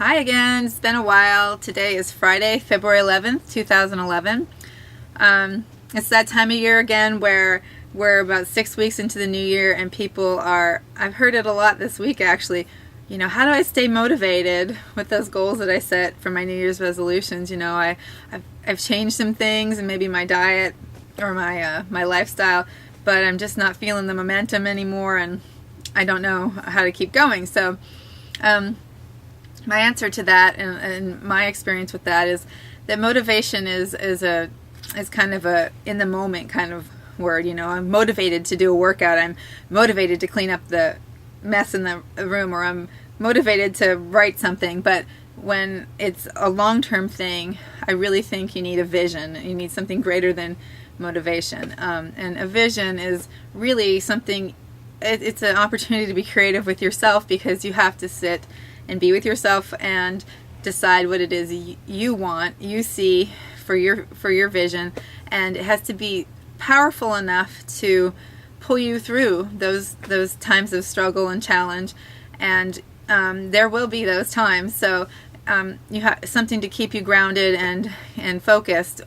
Hi again. It's been a while. Today is Friday, February 11th, 2011. It's that time of year again where we're about 6 weeks into the new year and people are, I've heard it a lot this week actually, how do I stay motivated with those goals that I set for my New Year's resolutions? I've changed some things and maybe my diet or my lifestyle, but I'm just not feeling the momentum anymore and I don't know how to keep going. So, my answer to that and my experience with that is that motivation is kind of a in the moment kind of word. I'm motivated to do a workout. I'm motivated to clean up the mess in the room, or I'm motivated to write something. But when it's a long-term thing, I really think you need a vision. You need something greater than motivation. And a vision is really something, it's an opportunity to be creative with yourself, because you have to sit and be with yourself and decide what it is you see for your vision, and it has to be powerful enough to pull you through those times of struggle and challenge, and there will be those times. So you have something to keep you grounded and focused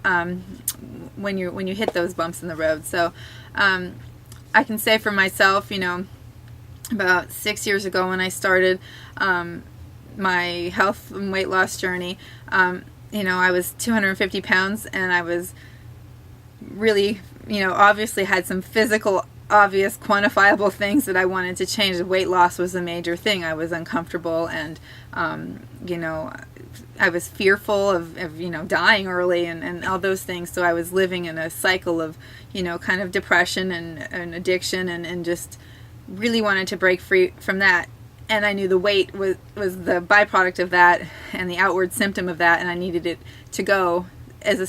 when you hit those bumps in the road. So I can say for myself, about 6 years ago when I started my health and weight loss journey, I was 250 pounds and I was really, obviously had some physical, obvious, quantifiable things that I wanted to change. The weight loss was a major thing. I was uncomfortable and, I was fearful of dying early and all those things. So I was living in a cycle of, kind of depression and addiction and just really wanted to break free from that. And I knew the weight was the byproduct of that and the outward symptom of that, and I needed it to go as a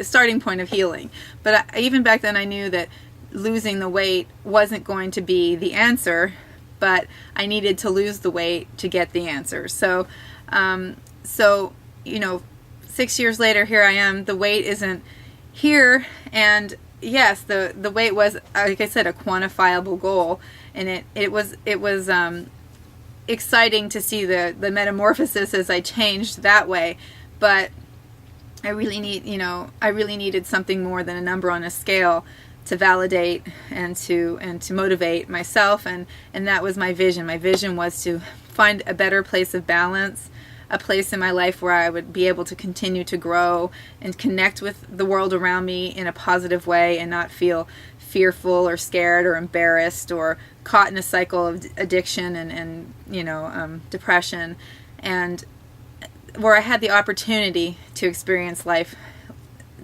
starting point of healing. But even back then I knew that losing the weight wasn't going to be the answer, but I needed to lose the weight to get the answer. So 6 years later, here I am. The weight isn't here, and yes, the weight was, like I said, a quantifiable goal, and it was exciting to see the metamorphosis as I changed that way. But I really needed something more than a number on a scale to validate and to motivate myself, and that was my vision. My vision was to find a better place of balance, a place in my life where I would be able to continue to grow and connect with the world around me in a positive way and not feel fearful or scared or embarrassed or caught in a cycle of addiction and depression, and where I had the opportunity to experience life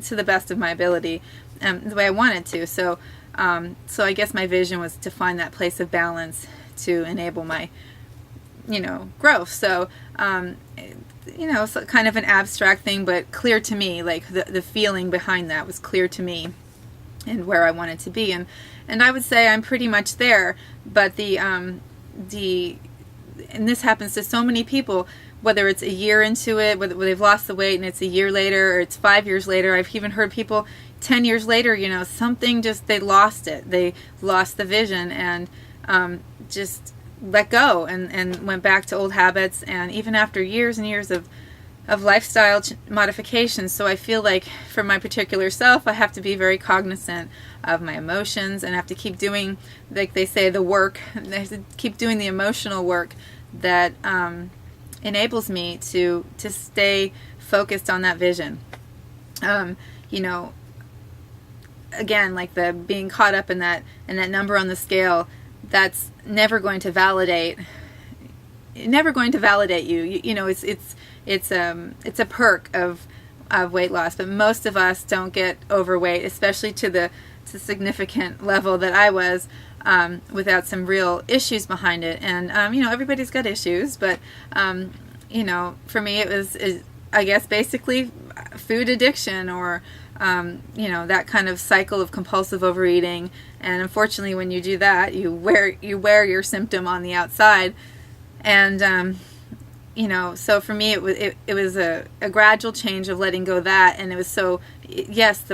to the best of my ability, the way I wanted to. So I guess my vision was to find that place of balance to enable my growth. So it's kind of an abstract thing, but clear to me. Like the feeling behind that was clear to me and where I wanted to be, and I would say I'm pretty much there. But and this happens to so many people, whether it's a year into it, whether they've lost the weight and it's a year later, or it's 5 years later. I've even heard people 10 years later, something just, they lost it. They lost the vision and just let go and went back to old habits, and even after years and years of lifestyle modifications. So I feel like for my particular self, I have to be very cognizant of my emotions and have to keep doing, like they say, the work. I have to keep doing the emotional work that enables me to stay focused on that vision. Again, like the being caught up in that number on the scale, that's never going to validate you. It's a perk of weight loss, but most of us don't get overweight, especially to the significant level that I was, without some real issues behind it. And everybody's got issues, but for me it was, I guess, basically food addiction, or that kind of cycle of compulsive overeating. And unfortunately, when you do that, you wear your symptom on the outside. And so for me, it was a gradual change of letting go of that, and it was the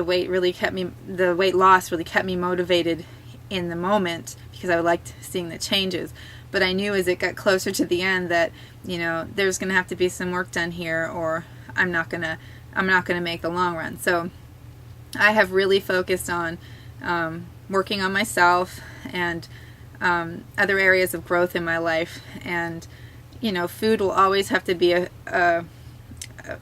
weight loss really kept me motivated in the moment, because I liked seeing the changes. but I knew as it got closer to the end that, you know, there's going to have to be some work done here, or I'm not going to make the long run. So I have really focused on working on myself and other areas of growth in my life. And, you know, food will always have to be a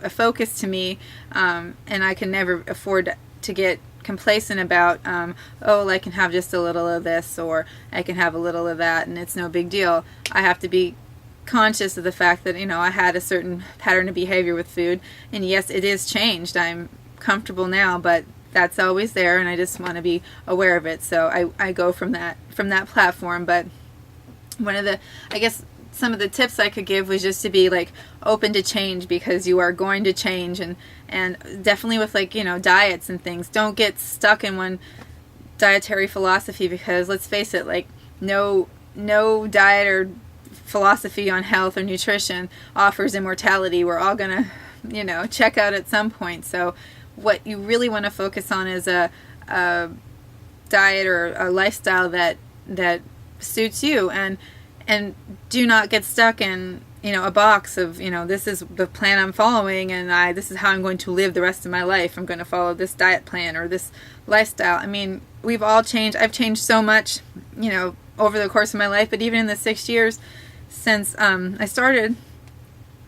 focus to me, and I can never afford to get complacent about, oh, I can have just a little of this, or I can have a little of that, and it's no big deal. I have to be conscious of the fact that, you know, I had a certain pattern of behavior with food, and yes, it is changed. I'm comfortable now, but that's always there, and I just want to be aware of it. So I go from that platform. But one of the, I guess, some of the tips I could give was just to be like open to change, because you are going to change, and definitely with, like, you know, diets and things, don't get stuck in one dietary philosophy, because let's face it, like no diet or philosophy on health or nutrition offers immortality. We're all gonna, you know, check out at some point. So what you really want to focus on is a diet or a lifestyle that suits you, and do not get stuck in, you know, a box of, you know, this is the plan I'm following, and this is how I'm going to live the rest of my life. I'm going to follow this diet plan or this lifestyle. I mean, we've all changed. I've changed so much, you know, over the course of my life, but even in the 6 years since I started,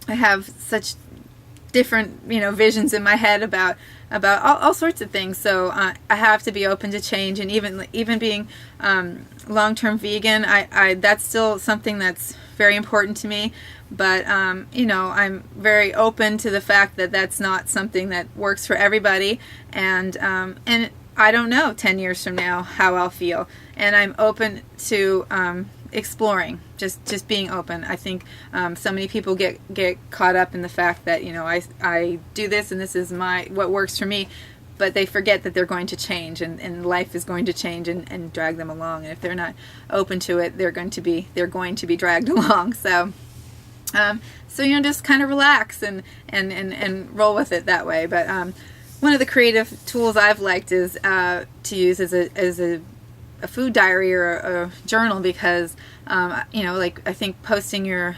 I have such different, you know, visions in my head about all sorts of things. So I have to be open to change, and even being long-term vegan, I that's still something that's very important to me. But you know, I'm very open to the fact that that's not something that works for everybody, and I don't know 10 years from now how I'll feel, and I'm open to exploring, just being open. I think so many people get caught up in the fact that, you know, I do this and this is what works for me, but they forget that they're going to change, and life is going to change and drag them along, and if they're not open to it, they're going to be dragged along. So you know, just kind of relax and roll with it that way. But one of the creative tools I've liked is to use as a food diary or a journal, because you know, like, I think posting your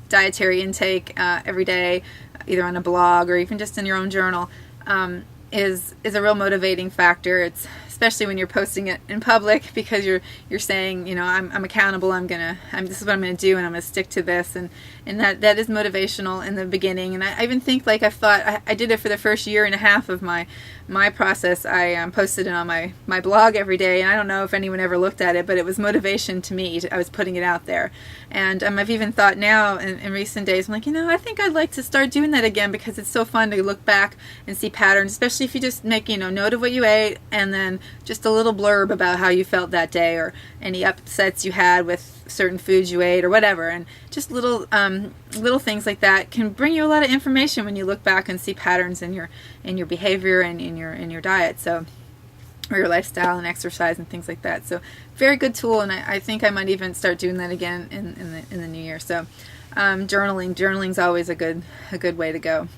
dietary intake every day, either on a blog or even just in your own journal, is a real motivating factor. It's especially when you're posting it in public, because you're saying, you know, I'm accountable. This is what I'm going to do, and I'm going to stick to this, and that is motivational in the beginning. And I even think, like, I did it for the first year and a half of my process. I posted it on my blog every day, and I don't know if anyone ever looked at it, but it was motivation to me. I was putting it out there, and I've even thought now in recent days, I'm like, you know, I think I'd like to start doing that again, because it's so fun to look back and see patterns, especially if you just make, you know, note of what you ate, and then just a little blurb about how you felt that day, or any upsets you had with certain foods you ate or whatever. And just little things like that can bring you a lot of information when you look back and see patterns in your behavior and in your diet, so, or your lifestyle and exercise and things like that. So very good tool, and I think I might even start doing that again in the new year. So journaling's always a good way to go.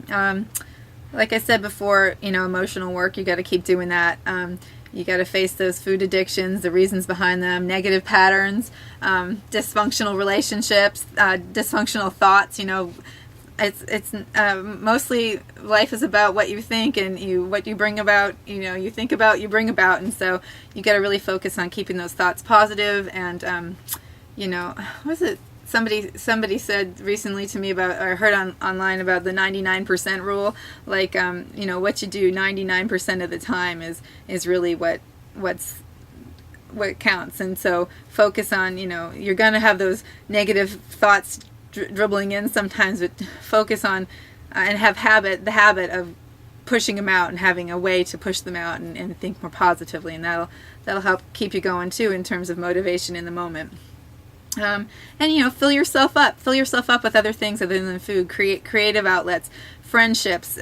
Like I said before, you know, emotional work, you got to keep doing that. You got to face those food addictions, the reasons behind them, negative patterns, dysfunctional relationships, dysfunctional thoughts. You know, it's mostly life is about what you think and what you bring about. You know, you think about, you bring about, and so you got to really focus on keeping those thoughts positive. And you know, what was it? Somebody said recently to me about, or I heard online about the 99% rule. Like, you know, what you do 99% of the time is really what counts. And so focus on, you know, you're gonna have those negative thoughts dribbling in sometimes, but focus on and have the habit of pushing them out and having a way to push them out and think more positively, and that'll help keep you going too in terms of motivation in the moment. And, you know, fill yourself up with other things other than food. Create creative outlets, friendships,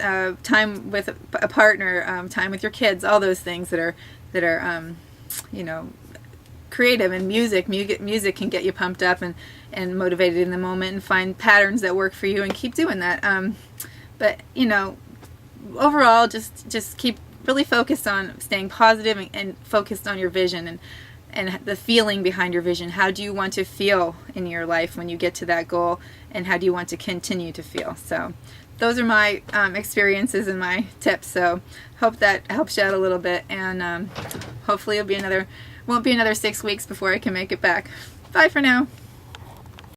time with a partner, time with your kids, all those things that are you know, creative. And music can get you pumped up and motivated in the moment, and find patterns that work for you and keep doing that. But, you know, overall, just keep really focused on staying positive and focused on your vision, and the feeling behind your vision. How do you want to feel in your life when you get to that goal, and how do you want to continue to feel? So those are my experiences and my tips. So hope that helps you out a little bit, and hopefully won't be another 6 weeks before I can make it back. Bye for now.